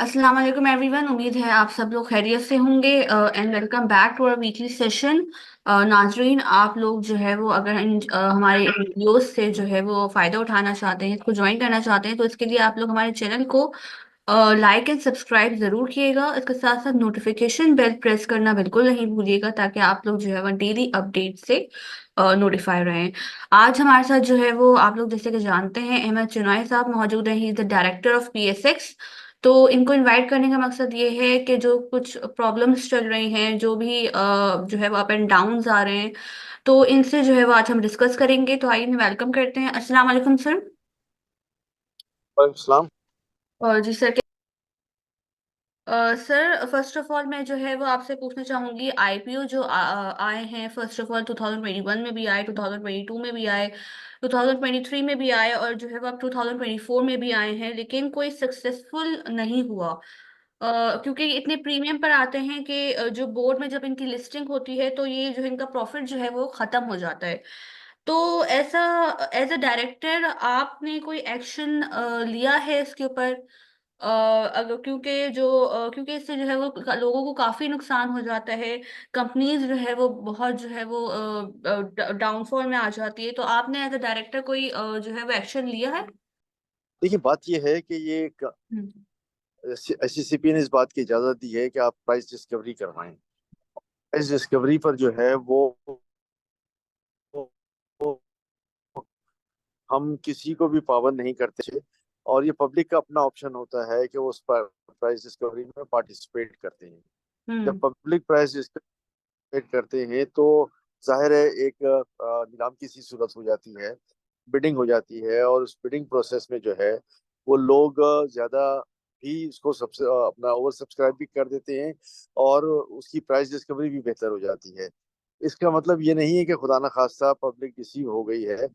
अस्सलाम वालेकुम एवरीवन। उम्मीद है आप सब लोग खैरियत से होंगे and welcome back to our weekly session. नाजरीन, आप लोग जो है वो अगर हमारे वीडियोस से जो है वो फ़ायदा उठाना चाहते हैं, इसको ज्वाइन करना चाहते हैं, तो इसके लिए आप लोग हमारे चैनल को लाइक एंड सब्सक्राइब ज़रूर किएगा। इसके साथ साथ नोटिफिकेशन बेल प्रेस करना बिल्कुल नहीं भूलिएगा, ताकि आप लोग जो है वो डेली अपडेट से नोटिफाई रहें। आज हमारे साथ जो है वो आप लोग जैसे कि जानते हैं, अहमद चुनाई साहब मौजूद हैं। He is the director of PSX। तो इनको इनवाइट करने का मकसद ये है कि जो कुछ प्रॉब्लम्स चल रही हैं, जो भी जो है वो अप एंड डाउन्स आ रहे हैं, तो इनसे जो है वो आज हम डिस्कस करेंगे। तो आइए वेलकम करते हैं। अस्सलाम वालेकुम सर। वालेकुम। और जी sir. Sir, first of all मैं जो है वो आपसे पूछना चाहूंगी, IPO जो आए हैं, फर्स्ट ऑफ ऑल 2021 में भी आए, 2022 में भी आए, 2023 में भी आए, और जो है वो अब 2024 में भी आए हैं, लेकिन कोई सक्सेसफुल नहीं हुआ। क्योंकि ये इतने प्रीमियम पर आते हैं कि जो बोर्ड में जब इनकी लिस्टिंग होती है, तो ये जो इनका प्रॉफिट जो है वो खत्म हो जाता है। तो ऐसा, एज अ डायरेक्टर आपने कोई एक्शन लिया है इसके ऊपर? अगर क्योंकि इससे जो है वो लोगों को काफी नुकसान हो जाता है। कंपनीज जो है वो बहुत जो है वो डाउनफॉल में आ जाती है। तो आपने एज अ डायरेक्टर कोई जो है वो एक्शन लिया है? देखिए, बात यह है कि ये हम्म। SECP ने इस बात की इजाजत दी है कि आप प्राइस डिस्कवरी करवाएं। प्राइस डिस्कवरी पर जो है वो हम किसी को भी पाबंद नहीं करते। और ये पब्लिक का अपना ऑप्शन होता है कि वो उस पर प्राइस डिस्कवरी में पार्टिसिपेट करते हैं। जब हम्म। पब्लिक प्राइस डिस्कवरी करते हैं तो जाहिर है एक नीलाम की सी सूरत हो जाती है, बिडिंग हो जाती है, और उस बिडिंग प्रोसेस में जो है वो लोग ज्यादा भी उसको सबसे अपना ओवर सब्सक्राइब भी कर देते हैं, और उसकी प्राइस डिस्कवरी भी बेहतर हो जाती है। इसका मतलब ये नहीं है कि खुदा न खास्ता पब्लिक डिसीव हो गई है।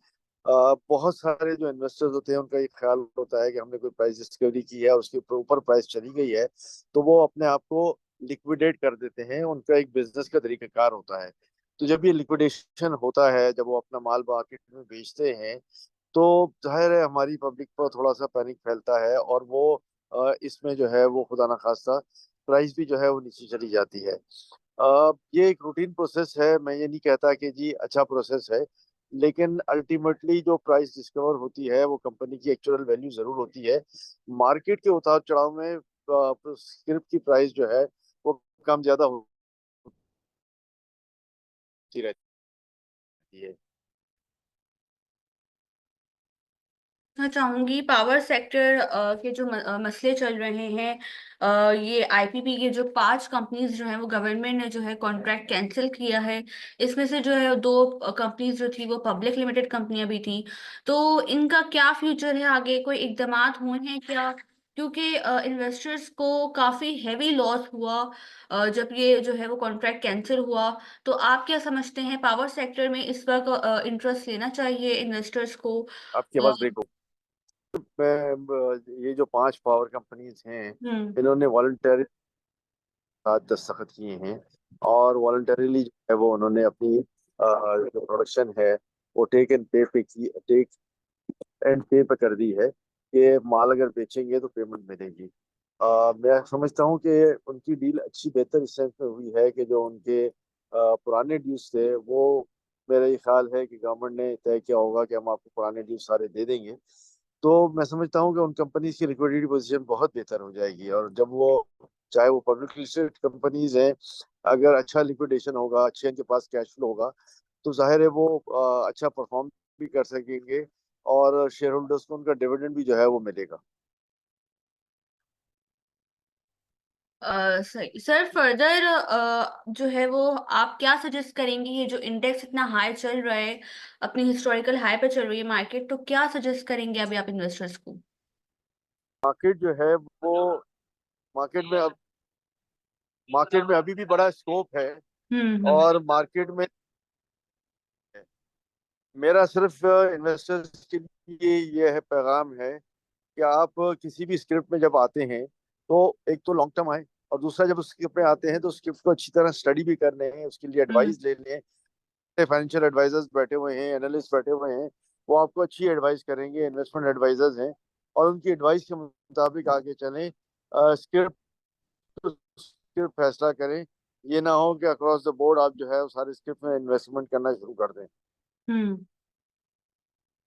बहुत सारे जो इन्वेस्टर्स होते हैं उनका ये ख्याल होता है कि हमने कोई प्राइस डिस्कवरी की है और उसके ऊपर प्राइस चली गई है, तो वो अपने आप को लिक्विडेट कर देते हैं। उनका एक बिजनेस का तरीकाकार होता है। तो जब ये लिक्विडेशन होता है, जब वो अपना माल मार्केट में बेचते हैं, तो जाहिर है हमारी पब्लिक पर थोड़ा सा पैनिक फैलता है, और वो इसमें जो है वो खुदा ना खास्ता प्राइस भी जो है वो नीचे चली जाती है। ये एक रूटीन प्रोसेस है। मैं ये नहीं कहता कि जी अच्छा प्रोसेस है, लेकिन अल्टीमेटली जो प्राइस डिस्कवर होती है वो कंपनी की एक्चुअल वैल्यू जरूर होती है। मार्केट के उतार चढ़ाव में स्क्रिप्ट की प्राइस जो है वो कम ज्यादा होती रहती है। मैं चाहूंगी पावर सेक्टर के जो मसले चल रहे हैं, ये IPP के जो 5 कंपनीज जो हैं वो गवर्नमेंट ने जो है कॉन्ट्रैक्ट कैंसिल किया है। इसमें से जो है 2 कंपनीज जो थी वो पब्लिक लिमिटेड कंपनियां भी थी। तो इनका क्या फ्यूचर है आगे? कोई इकदामात हुए हैं क्या? क्योंकि इन्वेस्टर्स को काफी हैवी लॉस हुआ जब ये जो है वो कॉन्ट्रैक्ट कैंसिल हुआ। तो आप क्या समझते हैं, पावर सेक्टर में इस वक्त इंटरेस्ट लेना चाहिए इन्वेस्टर्स को? आपकी आवाज ब्रेक हो। ये जो 5 पावर कंपनीज हैं, हम्म। इन्होंने वॉलंटरी साथ दस्तखत किए हैं, और वॉलंटरीली जो है वो उन्होंने अपनी जो प्रोडक्शन है वो टेक एंड पे पे कर दी है कि माल अगर बेचेंगे तो पेमेंट मिलेगी। मैं समझता हूँ कि उनकी डील अच्छी बेहतर इस सेंस में हुई है कि जो उनके पुराने ड्यूज थे वो, मेरा ये ख्याल है कि गवर्नमेंट ने तय किया होगा कि हम आपको पुराने ड्यूज सारे दे देंगे। तो मैं समझता हूँ कि उन कंपनीज की लिक्विडिटी पोजीशन बहुत बेहतर हो जाएगी, और जब वो, चाहे वो पब्लिक लिस्टेड कंपनीज हैं, अगर अच्छा लिक्विडेशन होगा, अच्छे इनके पास कैश फ्लो होगा, तो जाहिर है वो अच्छा परफॉर्म भी कर सकेंगे, और शेयर होल्डर्स को उनका डिविडेंड भी जो है वो मिलेगा। सही सर। फर्दर जो है वो आप क्या सजेस्ट करेंगे? ये जो इंडेक्स इतना हाई चल रहा है, अपनी हिस्टोरिकल हाई पे चल रही है मार्केट, तो क्या सजेस्ट करेंगे अभी आप इन्वेस्टर्स को? मार्केट जो है वो, मार्केट में अब मार्केट में अभी भी बड़ा स्कोप है। हम्म। और मार्केट में मेरा सिर्फ इन्वेस्टर्स के लिए ये है पैगाम है कि आप किसी भी स्क्रिप्ट में जब आते हैं तो एक तो लॉन्ग टर्म आए, और दूसरा जब उस स्क्रिप्ट में आते हैं तो स्क्रिप्ट को अच्छी तरह स्टडी भी कर लें, उसके लिए हम्म। एडवाइस ले लें। फाइनेंशियल एडवाइजर्स बैठे हुए हैं, एनालिस्ट बैठे हुए हैं, वो आपको अच्छी एडवाइस करेंगे, इन्वेस्टमेंट एडवाइजर्स हैं, और उनकी एडवाइस के मुताबिक आगे चलें। स्क्रिप्ट स्क्रिप्ट फैसला करें। ये ना हो कि अक्रॉस द बोर्ड आप जो है वो सारे स्क्रिप्ट में इन्वेस्टमेंट करना शुरू कर दें। हम्म।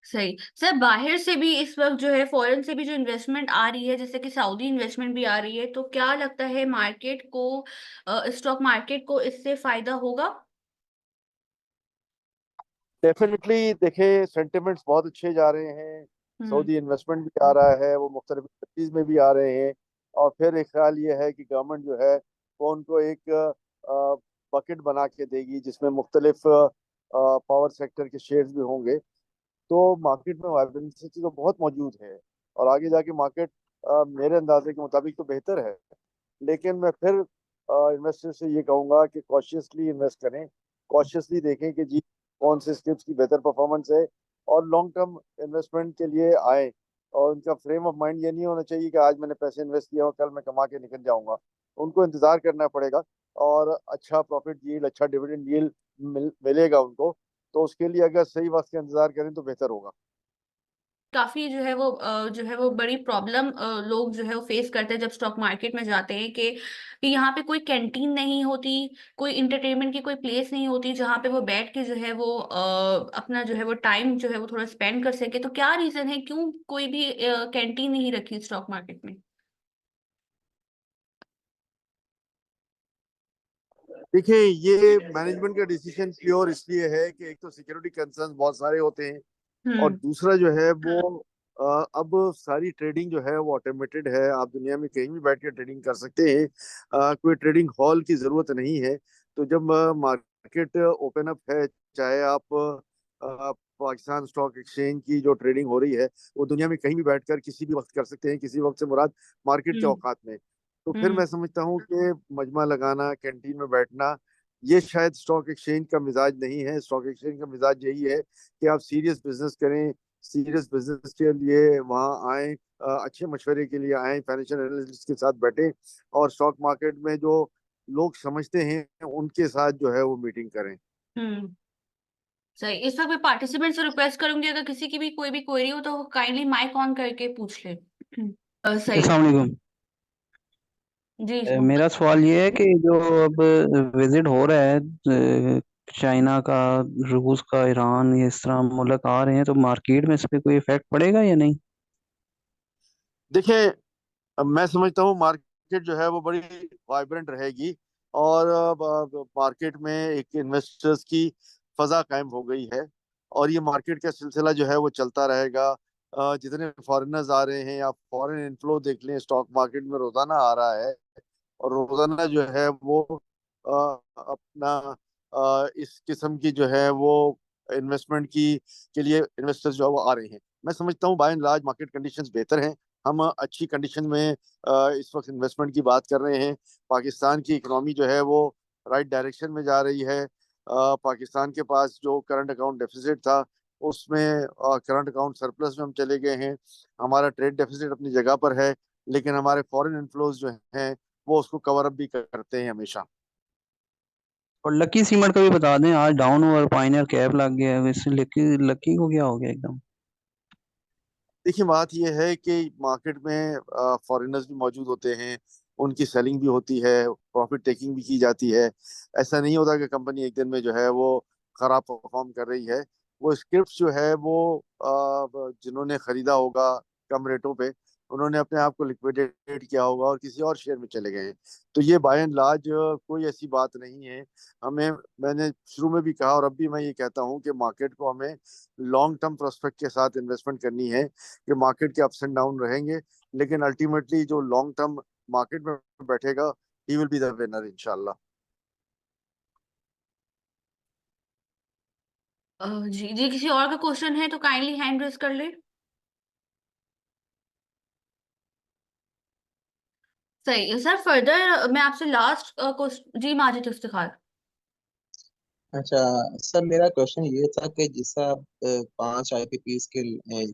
सही सर, बाहर से भी इस वक्त जो है, फॉरेन से भी जो इन्वेस्टमेंट आ रही है, जैसे कि सऊदी इन्वेस्टमेंट भी आ रही है, तो क्या लगता है मार्केट को, स्टॉक मार्केट को इससे फायदा होगा? डेफिनेटली देखें, सेंटिमेंट्स बहुत अच्छे जा रहे हैं। हम्म। सऊदी इन्वेस्टमेंट भी आ रहा है, वो मुख्तलिफ कंट्रीज में भी आ रहे हैं। और फिर एक ख्याल ये है कि गवर्नमेंट जो है वो उनको एक बकेट बना के देगी जिसमें मुख्तलिफ पावर सेक्टर के शेयर्स भी होंगे। तो मार्केट में वाइब्रेंसी तो बहुत मौजूद है। और आगे जाके मार्केट मेरे अंदाजे के मुताबिक तो बेहतर है। लेकिन मैं फिर इन्वेस्टर से ये कहूंगा कि कॉशियसली इन्वेस्ट करें। कॉशियसली देखें कि जी कौन से स्क्रिप्ट की बेहतर परफॉर्मेंस है, और लॉन्ग टर्म इन्वेस्टमेंट के लिए आए। और उनका फ्रेम ऑफ माइंड ये नहीं होना चाहिए कि आज मैंने पैसे इन्वेस्ट किया और कल मैं कमा के निकल जाऊंगा। उनको इंतजार करना पड़ेगा, और अच्छा प्रॉफिट यील्ड, अच्छा डिविडेंड यील्ड मिलेगा उनको। तो उसके लिए अगर सही वक्त का इंतजार करें तो बेहतर होगा। काफी जो है वो जो है वो बड़ी प्रॉब्लम लोग जो है वो फेस करते हैं जब स्टॉक मार्केट में जाते हैं, कि यहाँ पे कोई कैंटीन नहीं होती, कोई इंटरटेनमेंट की कोई प्लेस नहीं होती जहाँ पे वो बैठ के जो है वो अपना जो है वो टाइम जो है वो थोड़ा स्पेंड कर सके। तो क्या रीजन है, क्यों कोई भी कैंटीन नहीं रखी स्टॉक मार्केट में? देखिए, ये मैनेजमेंट का डिसीजन प्योर इसलिए है कि एक तो सिक्योरिटी कंसर्न्स बहुत सारे होते हैं, और हम्म। दूसरा जो है वो अब सारी ट्रेडिंग जो है वो ऑटोमेटेड है। आप दुनिया में कहीं भी बैठ के ट्रेडिंग कर सकते हैं। कोई ट्रेडिंग हॉल की जरूरत नहीं है। तो जब मार्केट ओपन अप है, चाहे आप पाकिस्तान स्टॉक एक्सचेंज की जो ट्रेडिंग हो रही है वो दुनिया में कहीं भी बैठकर किसी भी वक्त कर सकते हैं। किसी वक्त से मुराद मार्केट के हम्म। औकात में। तो फिर हम्म। मैं समझता हूँ कि मजमा लगाना, कैंटीन में बैठना, ये शायद स्टॉक एक्सचेंज का मिजाज नहीं है। स्टॉक एक्सचेंज का मिजाज यही है कि आप सीरियस बिजनेस करें, सीरियस बिजनेस के लिए वहाँ आए, अच्छे मशवरे के लिए आए, फाइनेंशियल एनालिस्ट के साथ बैठे, और स्टॉक मार्केट में जो लोग समझते हैं उनके साथ जो है वो मीटिंग करें। हम्म। सही। इस वक्त मैं पार्टिसिपेंट से रिक्वेस्ट करूंगी, अगर किसी की भी कोई भी क्वेरी हो तो काइंडली माइक ऑन करके पूछ ले। सही। अस्सलाम वालेकुम। जी। मेरा सवाल ये है कि जो अब विजिट हो रहा है चाइना का, रूस का, ईरान, ये इस तरह मुल्क आ रहे हैं, तो मार्केट में इस पे कोई इफेक्ट पड़ेगा या नहीं? देखिए, अब मैं समझता हूँ मार्केट जो है वो बड़ी वाइब्रेंट रहेगी। और मार्केट में एक इन्वेस्टर्स की फजा कायम हो गई है। और ये मार्केट का सिलसिला जो है वो चलता रहेगा। जितने फॉरेनर्स आ रहे हैं, आप फॉरेन इनफ्लो देख लें, स्टॉक मार्केट में रोजाना आ रहा है। और रोजाना जो है वो अपना इस किस्म की जो है वो इन्वेस्टमेंट की के लिए इन्वेस्टर्स जो है वो आ रहे हैं। मैं समझता हूँ by and large market conditions बेहतर हैं। हम अच्छी कंडीशन में इस वक्त इन्वेस्टमेंट की बात कर रहे हैं। पाकिस्तान की इकोनॉमी जो है वो राइट डायरेक्शन में जा रही है। पाकिस्तान के पास जो करंट अकाउंट डेफिसिट था, उसमें करंट अकाउंट सरप्लस में हम चले गए हैं। हमारा ट्रेड डेफिसिट अपनी जगह पर है, लेकिन हमारे फॉरेन इनफ्लोज जो हैं वो उसको कवर अप भी करते हैं हमेशा। और लकी सीमेंट का भी बता दें, आज डाउन ओवर पाइनियर कैप लग गया है, इससे लकी लकी को क्या हो गया एकदम? देखिए, बात यह है कि मार्केट में फॉरेनर्स भी मौजूद होते हैं, उनकी सेलिंग भी होती है, प्रॉफिट टेकिंग भी की जाती है। ऐसा नहीं होता कि कंपनी एक दिन में जो है वो खराब परफॉर्म कर रही है। वो स्क्रिप्ट जो है वो जिन्होंने खरीदा होगा कम रेटों पे, उन्होंने अपने आप को लिक्विडेट किया होगा और किसी और शेयर में चले गए हैं। तो ये बाय एंड लार्ज कोई ऐसी बात नहीं है। हमें, मैंने शुरू में भी कहा और अब भी मैं ये कहता हूँ कि मार्केट को हमें लॉन्ग टर्म प्रोस्पेक्ट के साथ इन्वेस्टमेंट करनी है। कि मार्केट के अप्स एंड डाउन रहेंगे, लेकिन अल्टीमेटली जो लॉन्ग टर्म मार्केट में बैठेगा, he will be the winner इंशाल्लाह। जी जी, किसी और का क्वेश्चन है तो काइंडली हैंड रेज कर ले। सही सर, फर्दर मैं आपसे लास्ट क्वेश्चन, जी माजिद इफ्तिखार। अच्छा सर, मेरा क्वेश्चन ये था कि जैसा अब 5 IPPs के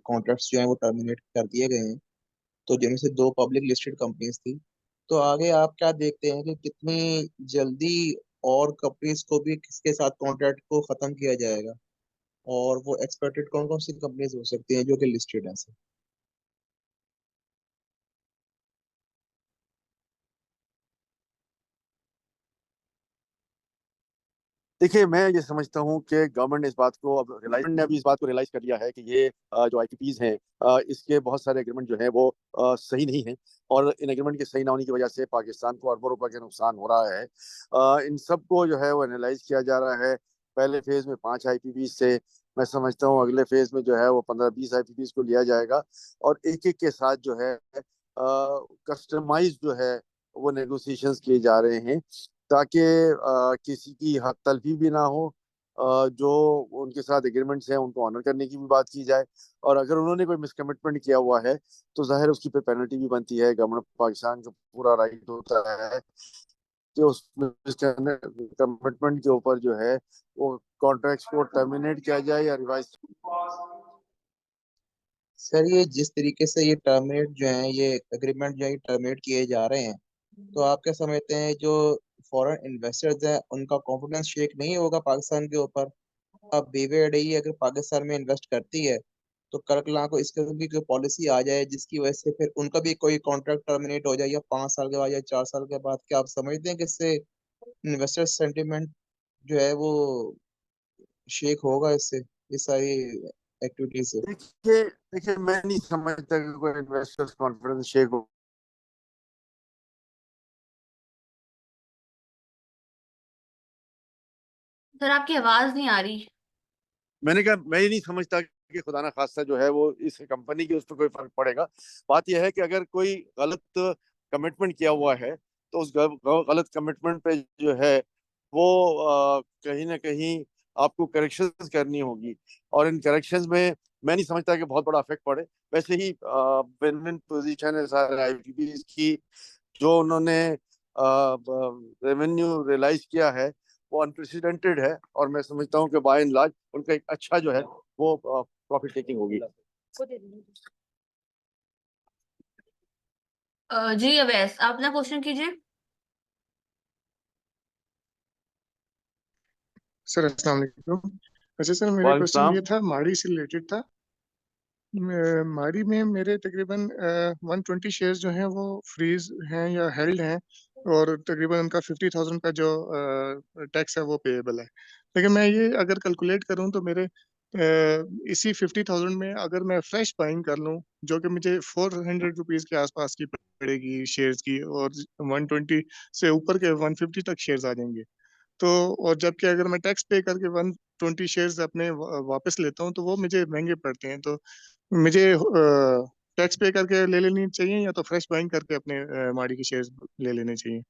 कॉन्ट्रैक्ट्स जो हैं वो टर्मिनेट कर दिए गए हैं, तो जिनमें से 2 पब्लिक लिस्टेड कंपनीज थी, तो आगे आप क्या देखते हैं कि कितनी जल्दी और कंपनीज को भी किसके साथ कॉन्ट्रैक्ट को खत्म किया जाएगा, और वो एक्सपेक्टेड कौन कौन सी कंपनीज हो सकती हैं जो कि लिस्टेड हैं सर? देखिए, मैं ये समझता हूँ कि गवर्नमेंट ने इस बात को अब रियलाइज ने अभी इस बात को रियलाइज कर लिया है कि ये जो आईपीपीज हैं, इसके बहुत सारे एग्रीमेंट जो हैं वो सही नहीं हैं, और इन एग्रीमेंट के सही ना होने की वजह से पाकिस्तान को अरबों रुपए का नुकसान हो रहा है। इन सब को जो है वो एनालाइज किया जा रहा है। पहले फेज में 5 आईपीपीज से, मैं समझता हूँ अगले फेज में जो है वो 15-20 आईपीपीज को लिया जाएगा, और एक एक के साथ जो है कस्टमाइज जो है वो नेगोशिएशंस किए जा रहे हैं, ताकि किसी की हक तलफी भी ना हो। जो उनके साथ एग्रीमेंट्स हैं उनको ऑनर करने की भी बात की जाए, और अगर उन्होंने कोई मिसकमिटमेंट किया हुआ है तो जाहिर है उसकी पे पेनल्टी भी बनती है। गवर्नमेंट पाकिस्तान का पूरा राइट होता है कि उस कमिटमेंट के ऊपर जो है वो कॉन्ट्रैक्ट को टर्मिनेट किया जाए या रिवाइज। सर ये जिस तरीके से ये टर्मिनेट जो है, ये एग्रीमेंट जो है टर्मिनेट किए जा रहे हैं, तो आप क्या समझते हैं जो फॉरेन इन्वेस्टर्स हैं उनका कॉन्फिडेंस शेक नहीं होगा पाकिस्तान के ऊपर? अब BVADI अगर पाकिस्तान में इन्वेस्ट करती है तो कल को इस किस्म की कोई पॉलिसी आ जाए जिसकी वजह से फिर उनका भी कोई कॉन्ट्रैक्ट टर्मिनेट हो जाए, या 5 साल के बाद या 4 साल के बाद, क्या आप समझते हैं कि इससे इन्वेस्टर सेंटिमेंट जो है वो शेक होगा इससे, इस सारी एक्टिविटी से? देखिए देखिए, मैं नहीं समझता कि कोई इन्वेस्टर्स कॉन्फिडेंस शेक हो। सर आपकी आवाज नहीं आ रही। मैंने कहा मैं ये नहीं समझता कि खुदा ना खास्ता जो है वो इस कंपनी की उस पर कोई फर्क पड़ेगा। बात यह है कि अगर कोई गलत कमिटमेंट किया हुआ है तो उस गलत कमिटमेंट पे जो है वो कहीं ना कहीं आपको करेक्शंस करनी होगी, और इन करेक्शंस में मैं नहीं समझता कि बहुत बड़ा इफेक्ट पड़े। वैसे ही विन विन पोजीशन है सारे आईपीपीज की। जो उन्होंने रेवेन्यू रियलाइज किया है वो अनप्रेसिडेंटेड है, और मैं समझता हूँ कि बाय एंड लार्ज उनका एक अच्छा जो है वो प्रॉफिट टेकिंग होगी। जी अवैस, आप अपना क्वेश्चन कीजिए। सर अस्सलाम वालेकुम। अच्छा सर, मेरा वालेकुम क्वेश्चन सलाम। ये था, माड़ी से रिलेटेड था। माड़ी में मेरे तकरीबन 120 शेयर्स जो हैं वो फ्रीज हैं या हेल्ड हैं, और तकरीबन उनका 50,000 का जो टैक्स है वो पेएबल है। लेकिन मैं ये अगर कैलकुलेट करूं तो मेरे इसी 50,000 में अगर मैं फ्रेश बाइंग कर लूं, जो कि मुझे 400 रुपीज़ के आसपास की पड़ेगी शेयर्स की, और 120 से ऊपर के 150 तक शेयर्स आ जाएंगे। तो और जबकि अगर मैं टैक्स पे करके 120 शेयर्स अपने वापस लेता हूँ तो वो मुझे महंगे पड़ते हैं। तो मुझे टैक्स पे करके ले लेनी चाहिए, या तो फ्रेश बाइंग करके अपने माड़ी के शेयर्स ले लेने चाहिए?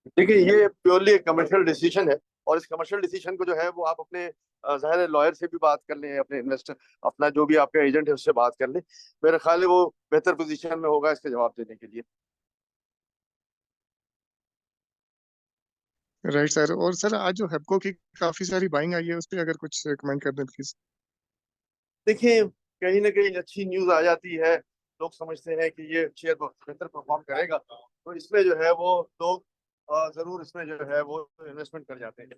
देखिए, ये प्योरली एक कमर्शियल डिसीजन है, और इस कमर्शियल डिसीजन को जो है वो आप अपने जाहिर है लॉयर से भी बात कर लें, अपने इन्वेस्टर अपना जो भी आपका एजेंट है उससे बात कर लें। मेरा ख्याल है वो बेहतर पोजीशन में होगा इसके जवाब देने के लिए। Right sir. और सर आज जो हेप्को की काफी सारी बाइंग आई है, उस पर अगर कुछ कमेंट कर दें प्लीज। देखिए, कहीं ना कहीं अच्छी न्यूज आ जाती है, लोग समझते हैं कि ये शेयर बेहतर परफॉर्म करेगा, तो इसमें जो है वो लोग जरूर इसमें जो है वो इन्वेस्टमेंट कर जाते हैं।